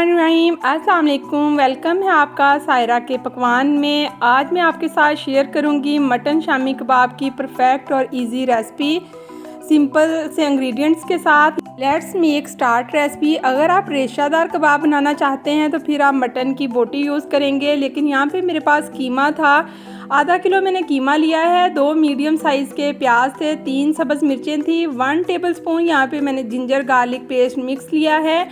बिस्मिल्लाहिर्रहमानिर्रहीम। अस्सलाम वालेकुम। वेलकम है आपका सायरा के पकवान में। आज मैं आपके साथ शेयर करूंगी मटन शामी कबाब की परफेक्ट और इजी रेसिपी सिंपल से इंग्रेडिएंट्स के साथ। Let's make start recipe. अगर आप रेशादार कबाब बनाना चाहते हैं तो फिर आप मटन की बोटी यूज़ करेंगे, लेकिन यहाँ पे मेरे पास कीमा था। आधा किलो मैंने कीमा लिया है, 2 मीडियम साइज़ के प्याज थे, 3 सब्ज़ मिर्चें थी, 1 टेबलस्पून यहाँ पे मैंने जिंजर गार्लिक पेस्ट मिक्स लिया है।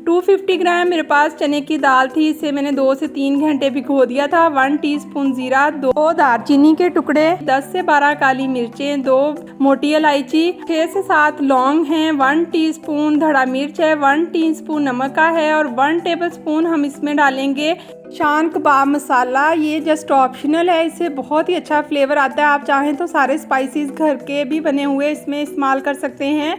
250 ग्राम मेरे पास चने की दाल थी, इसे मैंने 2 से 3 घंटे भिगो दिया था। 1 टीस्पून जीरा, 2 दालचीनी के टुकड़े, 10 से 12 काली मिर्चें, 2 मोटी इलायची, 6 से 7 लौंग हैं, 1 टीस्पून धड़ा मिर्च है, 1 टीस्पून नमक का है और 1 टेबलस्पून हम इसमें डालेंगे शान कबाब मसाला। ये जस्ट ऑप्शनल है, इससे बहुत ही अच्छा फ्लेवर आता है। आप चाहें तो सारे स्पाइसेस घर के भी बने हुए इसमें इस्तेमाल कर सकते हैं।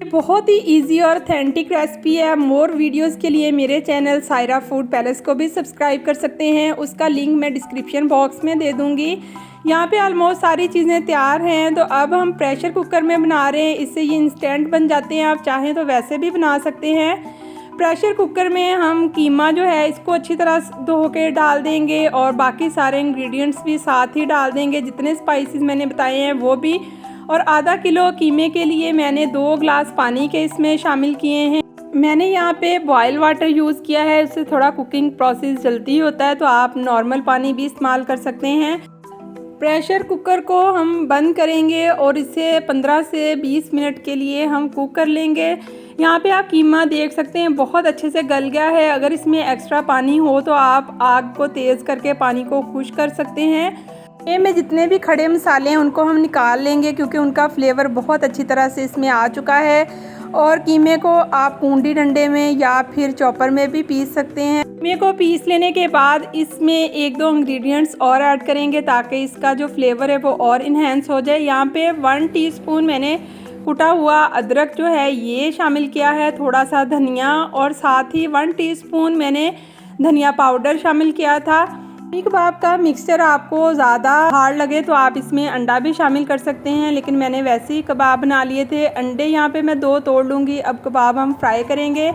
बहुत ही इजी और ऑथेंटिक रेसिपी है। मोर वीडियोस के लिए मेरे चैनल सायरा फूड पैलेस को भी सब्सक्राइब कर सकते हैं, उसका लिंक मैं डिस्क्रिप्शन बॉक्स में दे दूंगी। यहाँ पे ऑलमोस्ट सारी चीज़ें तैयार हैं। तो अब हम प्रेशर कुकर में बना रहे हैं, इससे ये इंस्टेंट बन जाते हैं। आप चाहें तो वैसे भी बना सकते हैं। प्रेशर कुकर में हम कीमा जो है इसको अच्छी तरह धो के डाल देंगे और बाकी सारे इंग्रेडिएंट्स भी साथ ही डाल देंगे, जितने स्पाइसेस मैंने बताए हैं वो भी। और आधा किलो कीमे के लिए मैंने 2 ग्लास पानी के इसमें शामिल किए हैं। मैंने यहाँ पे बॉयल वाटर यूज़ किया है, उससे थोड़ा कुकिंग प्रोसेस जल्दी होता है, तो आप नॉर्मल पानी भी इस्तेमाल कर सकते हैं। प्रेशर कुकर को हम बंद करेंगे और इसे 15 से 20 मिनट के लिए हम कुक कर लेंगे। यहाँ पे आप कीमा देख सकते हैं बहुत अच्छे से गल गया है। अगर इसमें एक्स्ट्रा पानी हो तो आप आग को तेज़ करके पानी को खुश्क कर सकते हैं। ये में जितने भी खड़े मसाले हैं उनको हम निकाल लेंगे, क्योंकि उनका फ्लेवर बहुत अच्छी तरह से इसमें आ चुका है। और कीमे को आप कूंडी डंडे में या फिर चॉपर में भी पीस सकते हैं। कीमे को पीस लेने के बाद इसमें 1-2 इंग्रेडिएंट्स और ऐड करेंगे ताकि इसका जो फ्लेवर है वो और इन्हेंस हो जाए। यहाँ पे 1 टीस्पून मैंने कुटा हुआ अदरक जो है ये शामिल किया है, थोड़ा सा धनिया और साथ ही 1 टीस्पून मैंने धनिया पाउडर शामिल किया था। कबाब का मिक्सचर आपको ज़्यादा हार्ड लगे तो आप इसमें अंडा भी शामिल कर सकते हैं, लेकिन मैंने वैसे ही कबाब बना लिए थे। अंडे यहाँ पे मैं 2 तोड़ लूँगी। अब कबाब हम फ्राई करेंगे।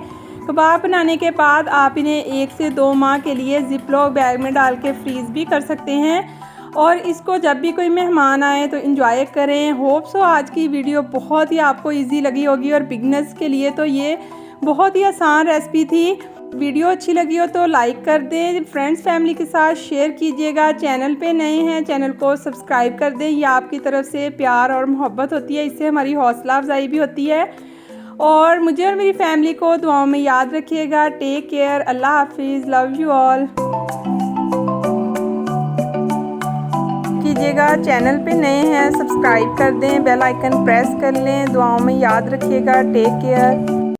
कबाब बनाने के बाद आप इन्हें 1 से 2 माह के लिए जिपलॉक बैग में डाल के फ्रीज़ भी कर सकते हैं और इसको जब भी कोई मेहमान आए तो इंजॉय करें। होप सो आज की वीडियो बहुत ही आपको ईजी लगी होगी और बिगनर्स के लिए तो ये बहुत ही आसान रेसिपी थी। वीडियो अच्छी लगी हो तो लाइक कर दें, फ्रेंड्स फैमिली के साथ शेयर कीजिएगा। चैनल पे नए हैं चैनल को सब्सक्राइब कर दें। ये आपकी तरफ से प्यार और मोहब्बत होती है, इससे हमारी हौसला अफजाई भी होती है। और मुझे और मेरी फैमिली को दुआओं में याद रखिएगा। टेक केयर, अल्लाह हाफिज़, लव यू ऑल कीजिएगा। चैनल पे नए हैं सब्सक्राइब कर दें, बेल आइकन प्रेस कर लें। दुआओं में याद रखिएगा। Take care.